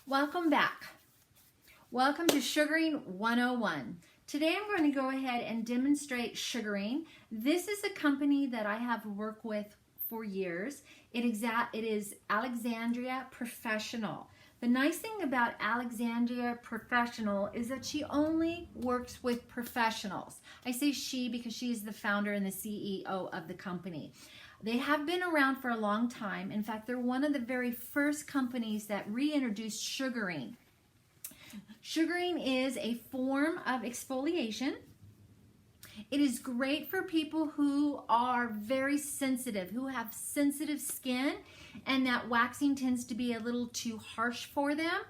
Welcome back. Welcome to Sugaring 101. Today I'm going to go ahead and demonstrate sugaring. This is a company that I have worked with for years. It is Alexandria Professional. The nice thing about Alexandria Professional is that she only works with professionals. I say she because she is the founder and the CEO of the company. They have been around for a long time. In fact, they're one of the very first companies that reintroduced sugaring. Sugaring is a form of exfoliation. It is great for people who are very sensitive, who have sensitive skin, and that waxing tends to be a little too harsh for them.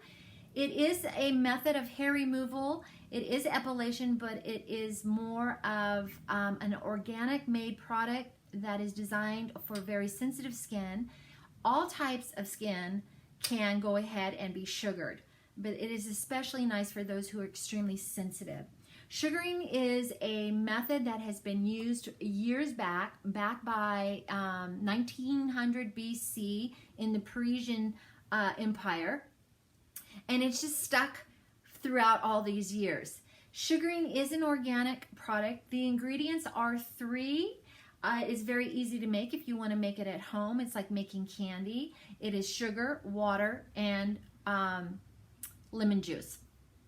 It is a method of hair removal. It is epilation, but it is more of an organic made product that is designed for very sensitive skin. All types of skin can go ahead and be sugared, but it is especially nice for those who are extremely sensitive. Sugaring is a method that has been used years back by 1900 BC in the Persian Empire, and it's just stuck throughout all these years. Sugaring is an organic product. The ingredients are three. It's very easy to make if you want to make it at home. It's like making candy. It is sugar, water, and lemon juice.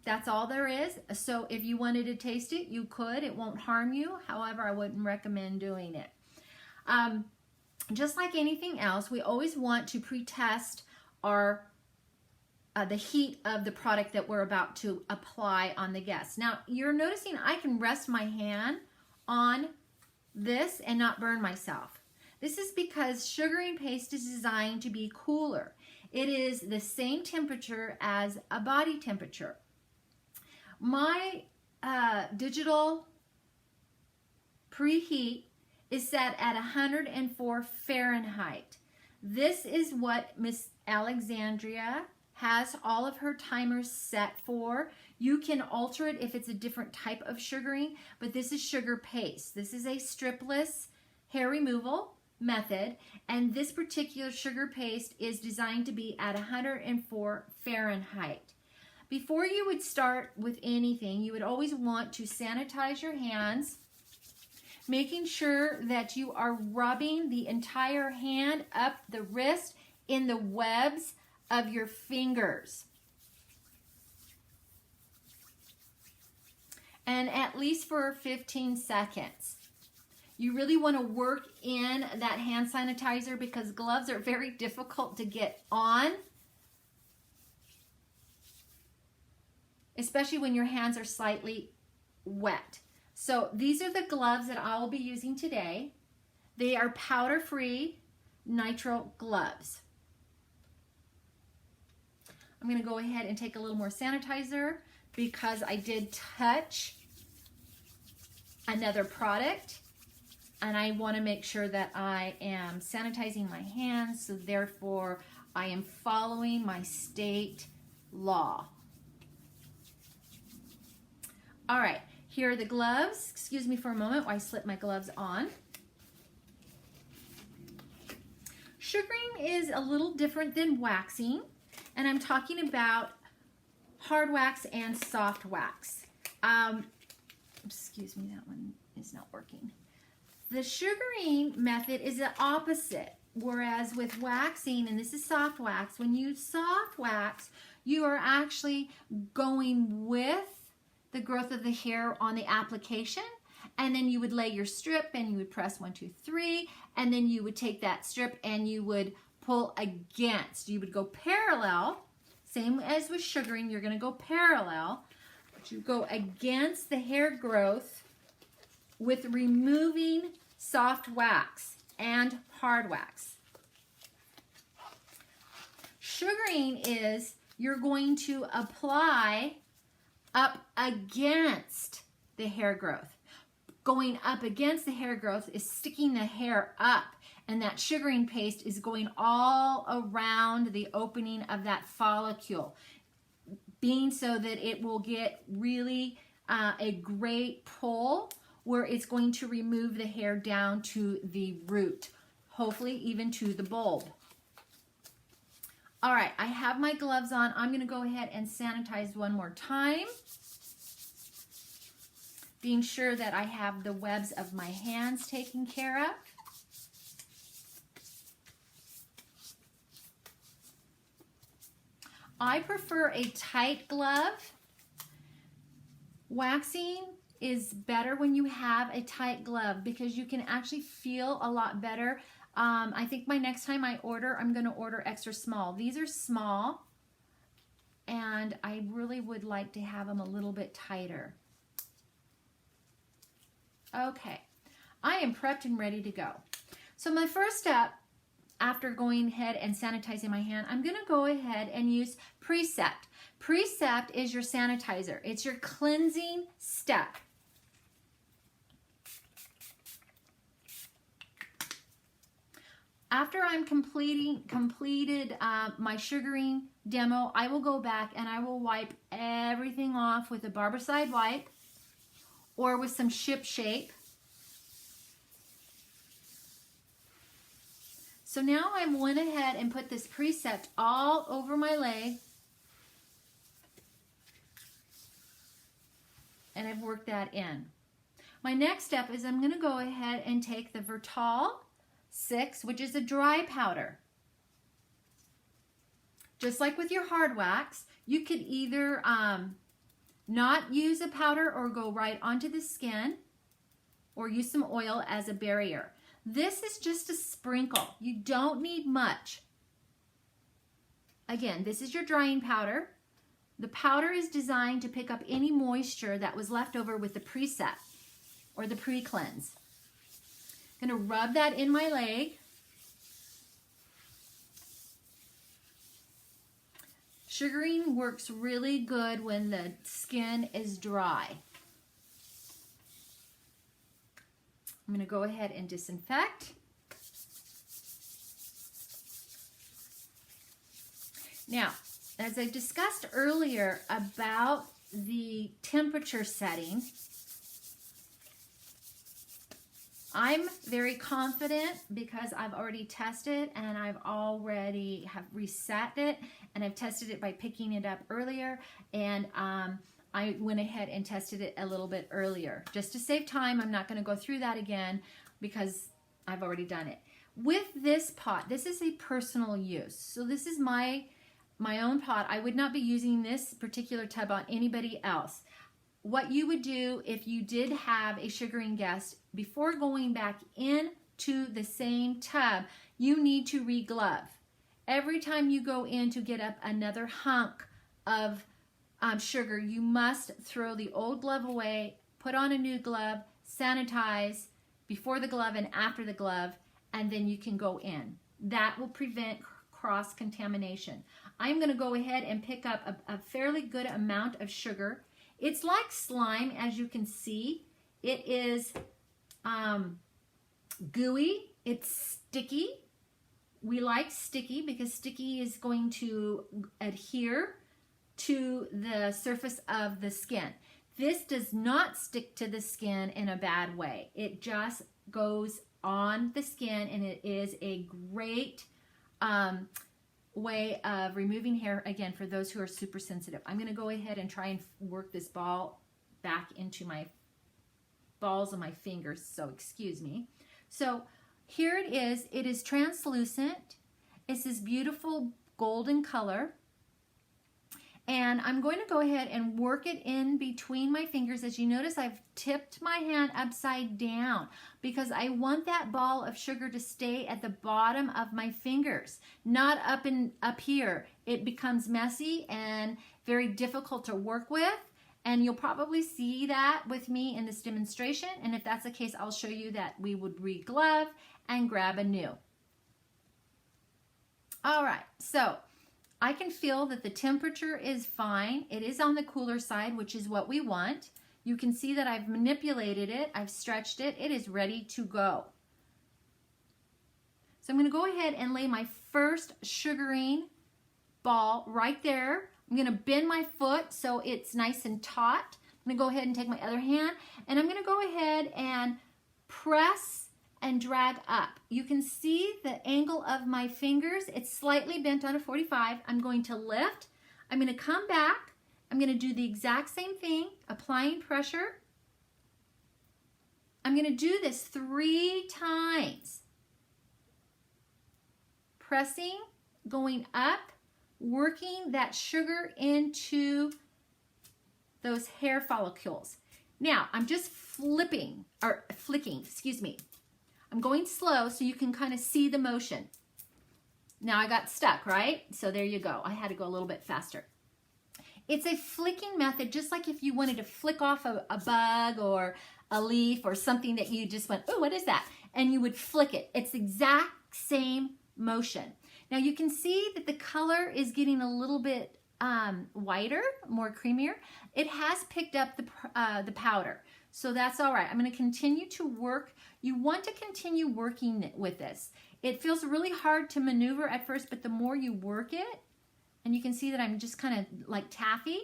That's all there is. So if you wanted to taste it, you could. It won't harm you. However, I wouldn't recommend doing it. Just like anything else, we always want to pre-test our the heat of the product that we're about to apply on the guest. Now, you're noticing I can rest my hand on this and not burn myself. This is because sugaring paste is designed to be cooler. It is the same temperature as a body temperature. My digital preheat is set at 104 Fahrenheit. This is what Miss Alexandria has all of her timers set for. You can alter it if it's a different type of sugaring, but this is sugar paste. This is a stripless hair removal method, and this particular sugar paste is designed to be at 104 Fahrenheit. Before you would start with anything, you would always want to sanitize your hands, making sure that you are rubbing the entire hand up the wrist in the webs of your fingers. And at least for 15 seconds. You really want to work in that hand sanitizer because gloves are very difficult to get on, especially when your hands are slightly wet. So these are the gloves that I will be using today. They are powder-free nitrile gloves. I'm going to go ahead and take a little more sanitizer because I did touch another product, and I want to make sure that I am sanitizing my hands, so therefore I am following my state law. All right, here are the gloves. Excuse me for a moment while I slip my gloves on. Sugaring is a little different than waxing, and I'm talking about hard wax and soft wax. Excuse me, that one is not working. The sugaring method is the opposite, whereas with waxing, and this is soft wax, when you soft wax, you are actually going with the growth of the hair on the application, and then you would lay your strip and you would press 1, 2, 3, and then you would take that strip and you would pull against. You would go parallel, same as with sugaring, you're going to go parallel, but you go against the hair growth with removing soft wax and hard wax. Sugaring is you're going to apply up against the hair growth. Going up against the hair growth is sticking the hair up, and that sugaring paste is going all around the opening of that follicle, being so that it will get really a great pull where it's going to remove the hair down to the root, hopefully even to the bulb. All right, I have my gloves on. I'm going to go ahead and sanitize one more time, being sure that I have the webs of my hands taken care of. I prefer a tight glove. Waxing is better when you have a tight glove because you can actually feel a lot better. I think my next time I order, I'm going to order extra small. These are small, and I really would like to have them a little bit tighter. Okay, I am prepped and ready to go. So my first step, after going ahead and sanitizing my hand, I'm going to go ahead and use Precept. Precept is your sanitizer. It's your cleansing step. After I'm completed my sugaring demo, I will go back and I will wipe everything off with a Barbicide wipe or with some Ship Shape. So now I went ahead and put this Precept all over my leg, and I've worked that in. My next step is I'm going to go ahead and take the Vertal 6, which is a dry powder. Just like with your hard wax, you could either not use a powder or go right onto the skin, or use some oil as a barrier. This is just a sprinkle. You don't need much. Again, this is your drying powder. The powder is designed to pick up any moisture that was left over with the Precept or the pre-cleanse. I'm going to rub that in my leg. Sugaring works really good when the skin is dry. I'm going to go ahead and disinfect. Now, as I discussed earlier about the temperature setting, I'm very confident because I've already tested and I've already have reset it, and I've tested it by picking it up earlier, and I went ahead and tested it a little bit earlier. Just to save time, I'm not going to go through that again because I've already done it. With this pot, this is a personal use. So this is my own pot. I would not be using this particular tub on anybody else. What you would do if you did have a sugaring guest, before going back into the same tub, you need to re-glove. Every time you go in to get up another hunk of sugar, you must throw the old glove away, put on a new glove, sanitize before the glove and after the glove, and then you can go in. That will prevent cross-contamination. I'm going to go ahead and pick up a fairly good amount of sugar. It's like slime, as you can see. It is gooey. It's sticky. We like sticky because sticky is going to adhere to the surface of the skin. This does not stick to the skin in a bad way. It just goes on the skin, and it is a great way of removing hair, again, for those who are super sensitive. I'm going to go ahead and try and work this ball back into my balls of my fingers, so excuse me. So here it is. It is translucent. It's this beautiful golden color. And I'm going to go ahead and work it in between my fingers. As you notice, I've tipped my hand upside down because I want that ball of sugar to stay at the bottom of my fingers, not up here. It becomes messy and very difficult to work with. And you'll probably see that with me in this demonstration. And if that's the case, I'll show you that we would re-glove and grab a new. All right, so I can feel that the temperature is fine. It is on the cooler side, which is what we want. You can see that I've manipulated it. I've stretched it. It is ready to go. So I'm going to go ahead and lay my first sugaring ball right there. I'm going to bend my foot so it's nice and taut. I'm going to go ahead and take my other hand, and I'm going to go ahead and press and drag up. You can see the angle of my fingers. It's slightly bent on a 45. I'm going to lift. I'm going to come back. I'm going to do the exact same thing, applying pressure. I'm going to do this 3 times. Pressing, going up, working that sugar into those hair follicles. Now, I'm just flicking, excuse me. I'm going slow so you can kind of see the motion. Now I got stuck, right? So there you go. I had to go a little bit faster. It's a flicking method, just like if you wanted to flick off a bug or a leaf or something that you just went, oh, what is that? And you would flick it. It's the exact same motion. Now you can see that the color is getting a little bit whiter, more creamier. It has picked up the powder, so that's all right. I'm going to continue to work. You want to continue working with this. It feels really hard to maneuver at first, but the more you work it, and you can see that I'm just kind of like taffy,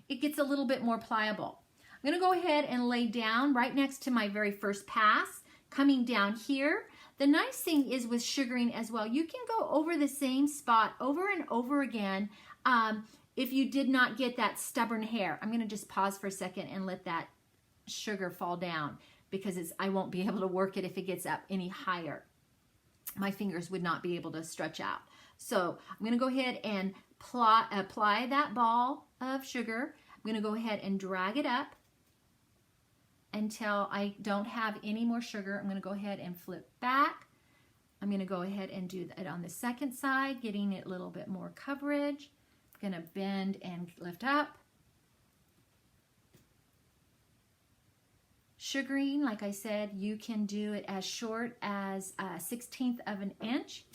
it gets a little bit more pliable. I'm going to go ahead and lay down right next to my very first pass, coming down here. The nice thing is with sugaring as well, you can go over the same spot over and over again if you did not get that stubborn hair. I'm going to just pause for a second and let that sugar fall down because I won't be able to work it if it gets up any higher. My fingers would not be able to stretch out. So I'm going to go ahead and apply that ball of sugar. I'm going to go ahead and drag it up until I don't have any more sugar. I'm going to go ahead and flip back. I'm going to go ahead and do that on the second side, getting it a little bit more coverage. I'm going to bend and lift up. Sugaring, like I said, you can do it as short as 1/16 of an inch.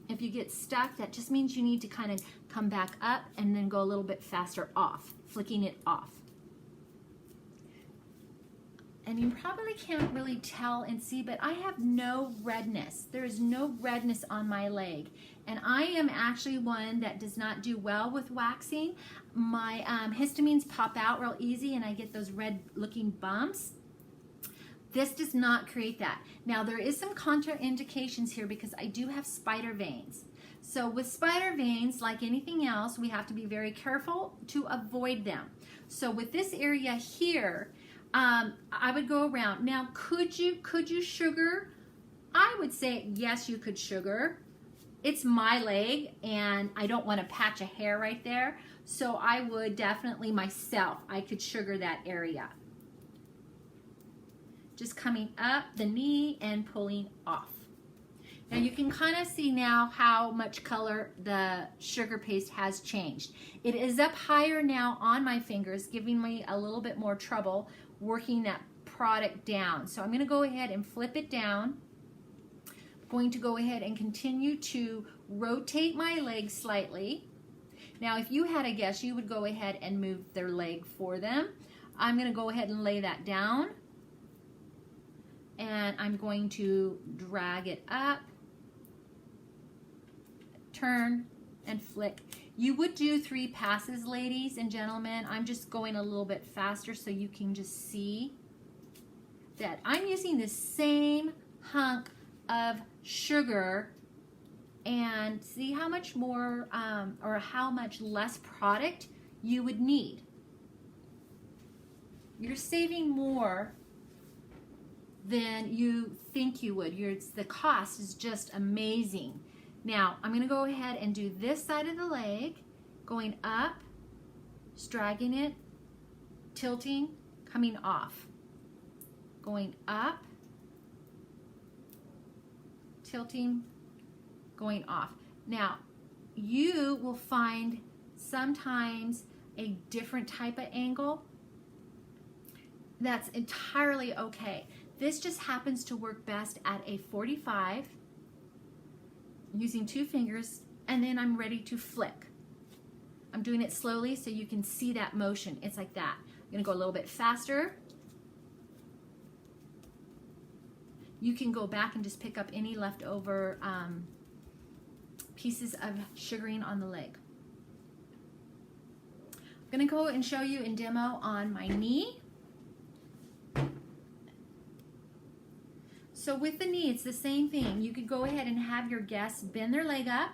If you get stuck, that just means you need to kind of come back up and then go a little bit faster off, flicking it off. And you probably can't really tell and see, but I have no redness. There is no redness on my leg. And I am actually one that does not do well with waxing. My histamines pop out real easy and I get those red looking bumps. This does not create that. Now there is some contraindications here because I do have spider veins. So with spider veins, like anything else, we have to be very careful to avoid them. So with this area here, I would go around. Now, could you sugar? I would say yes, you could sugar. It's my leg and I don't want to patch a hair right there. So I would definitely myself, I could sugar that area. Just coming up the knee and pulling off. Now you can kind of see now how much color the sugar paste has changed. It is up higher now on my fingers, giving me a little bit more trouble working that product down. So I'm going to go ahead and flip it down. I'm going to go ahead and continue to rotate my leg slightly. Now if you had a guess, you would go ahead and move their leg for them. I'm going to go ahead and lay that down. And I'm going to drag it up, turn, and flick. You would do 3 passes, ladies and gentlemen. I'm just going a little bit faster so you can just see that I'm using the same hunk of sugar, and see how much more or how much less product you would need. You're saving more than you think you would. The cost is just amazing. Now, I'm going to go ahead and do this side of the leg, going up, dragging it, tilting, coming off. Going up, tilting, going off. Now, you will find sometimes a different type of angle. That's entirely okay. This just happens to work best at a 45, using 2 fingers, and then I'm ready to flick. I'm doing it slowly so you can see that motion. It's like that. I'm going to go a little bit faster. You can go back and just pick up any leftover pieces of sugaring on the leg. I'm going to go and show you in demo on my knee. So with the knee, it's the same thing. You could go ahead and have your guests bend their leg up.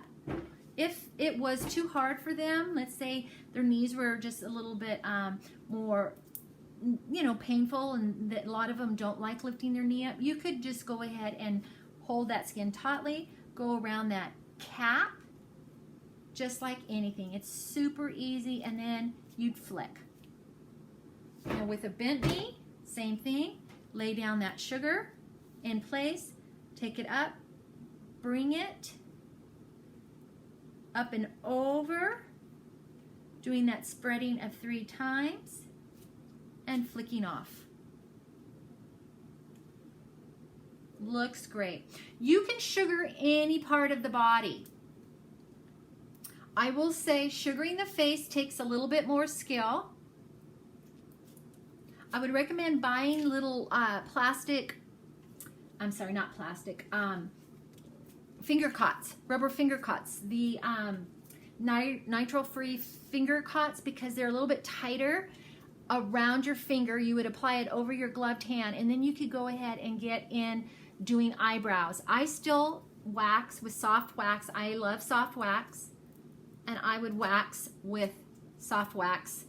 If it was too hard for them, let's say their knees were just a little bit more, painful, and that a lot of them don't like lifting their knee up, you could just go ahead and hold that skin tautly, go around that cap, just like anything. It's super easy, and then you'd flick. Now with a bent knee, same thing. Lay down that sugar in place, take it up, bring it up and over, doing that spreading of 3 times, and flicking off. Looks great. You can sugar any part of the body. I will say sugaring the face takes a little bit more skill. I would recommend buying little finger cots, rubber finger cots, the nitrile-free finger cots, because they're a little bit tighter around your finger. You would apply it over your gloved hand, and then you could go ahead and get in doing eyebrows. I still wax with soft wax. I love soft wax, and I would wax with soft wax,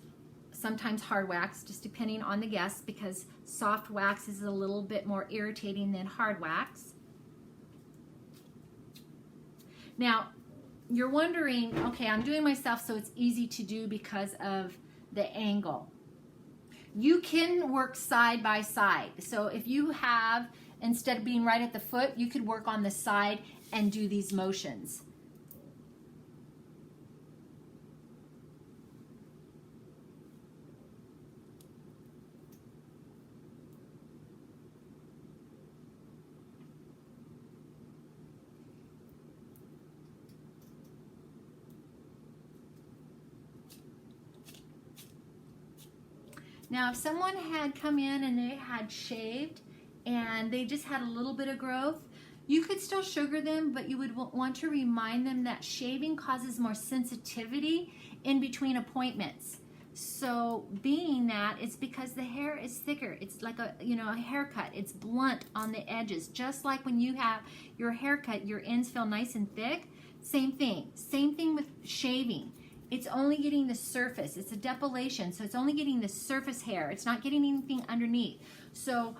sometimes hard wax, just depending on the guest, because soft wax is a little bit more irritating than hard wax. Now, you're wondering, okay, I'm doing myself so it's easy to do because of the angle. You can work side by side. So if you have, instead of being right at the foot, you could work on the side and do these motions. Now, if someone had come in and they had shaved and they just had a little bit of growth, you could still sugar them, but you would want to remind them that shaving causes more sensitivity in between appointments. So being that, it's because the hair is thicker. It's like a haircut. It's blunt on the edges. Just like when you have your haircut, your ends feel nice and thick. Same thing. Same thing with shaving. It's only getting the surface. It's a depilation, so it's only getting the surface hair. It's not getting anything underneath. So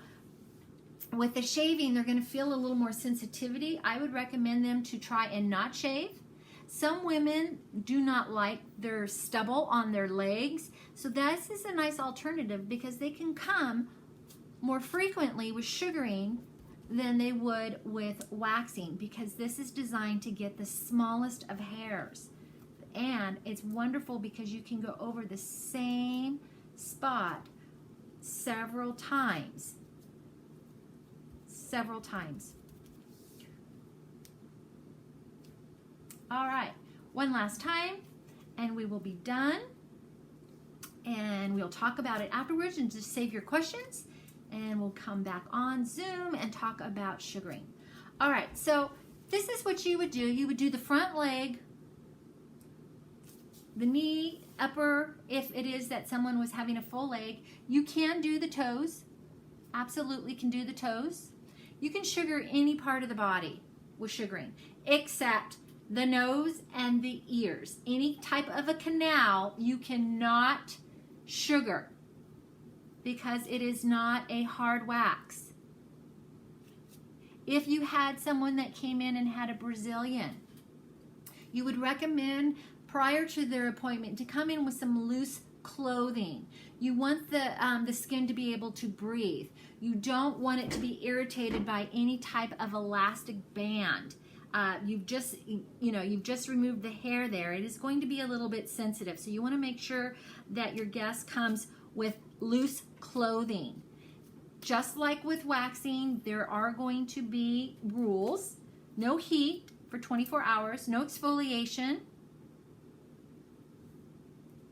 with the shaving, they're going to feel a little more sensitivity. I would recommend them to try and not shave. Some women do not like their stubble on their legs, so this is a nice alternative because they can come more frequently with sugaring than they would with waxing, because this is designed to get the smallest of hairs. And it's wonderful because you can go over the same spot several times. All right, one last time, and we will be done. And we'll talk about it afterwards, and just save your questions, and we'll come back on Zoom and talk about sugaring. All right, so this is what you would do. You would do the front leg, the knee, upper, if it is that someone was having a full leg. You can do the toes, absolutely can do the toes. You can sugar any part of the body with sugaring, except the nose and the ears. Any type of a canal you cannot sugar because it is not a hard wax. If you had someone that came in and had a Brazilian, you would recommend prior to their appointment to come in with some loose clothing. You want the skin to be able to breathe. You don't want it to be irritated by any type of elastic band. You've just removed the hair there. It is going to be a little bit sensitive, so you want to make sure that your guest comes with loose clothing. Just like with waxing, there are going to be rules. No heat for 24 hours, no exfoliation.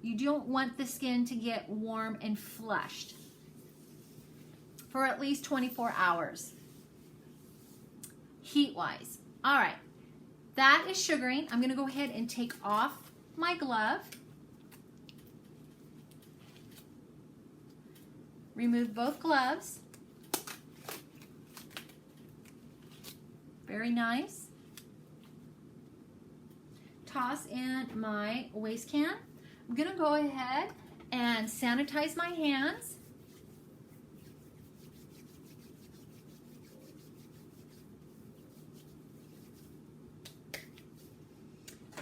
You don't want the skin to get warm and flushed for at least 24 hours, heat-wise. All right, that is sugaring. I'm gonna go ahead and take off my glove. Remove both gloves. Very nice. Toss in my waste can. I'm gonna go ahead and sanitize my hands.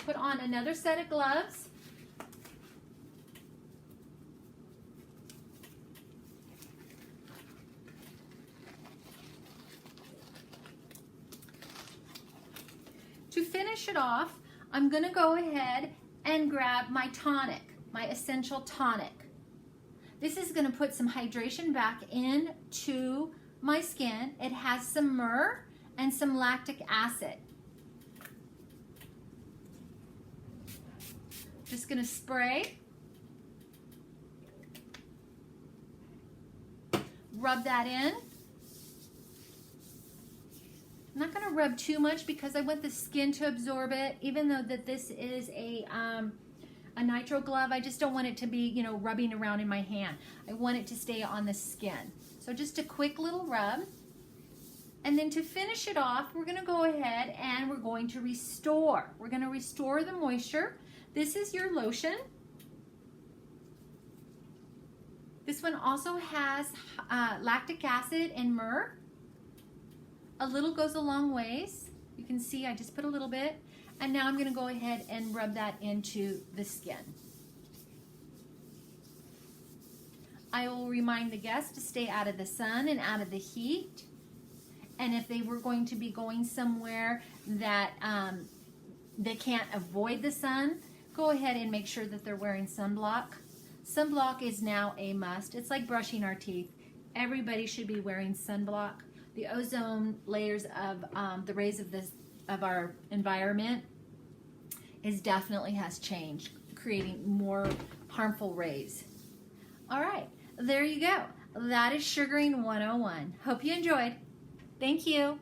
Put on another set of gloves. To finish it off, I'm gonna go ahead and grab my tonic, my essential tonic. This is gonna put some hydration back into my skin. It has some myrrh and some lactic acid. Just gonna spray. Rub that in. I'm not gonna rub too much because I want the skin to absorb it. Even though that this is a nitro glove, I just don't want it to be, you know, rubbing around in my hand. I want it to stay on the skin. So just a quick little rub. And then to finish it off, we're gonna go ahead and we're going to restore. We're gonna restore the moisture. This is your lotion. This one also has lactic acid and myrrh. A little goes a long ways. You can see I just put a little bit. And now I'm gonna go ahead and rub that into the skin. I will remind the guests to stay out of the sun and out of the heat. And if they were going to be going somewhere that they can't avoid the sun, go ahead and make sure that they're wearing sunblock. Sunblock is now a must. It's like brushing our teeth. Everybody should be wearing sunblock. The ozone layers of the rays of our environment definitely has changed, creating more harmful rays. All right, there you go. That is Sugaring 101. Hope you enjoyed. Thank you.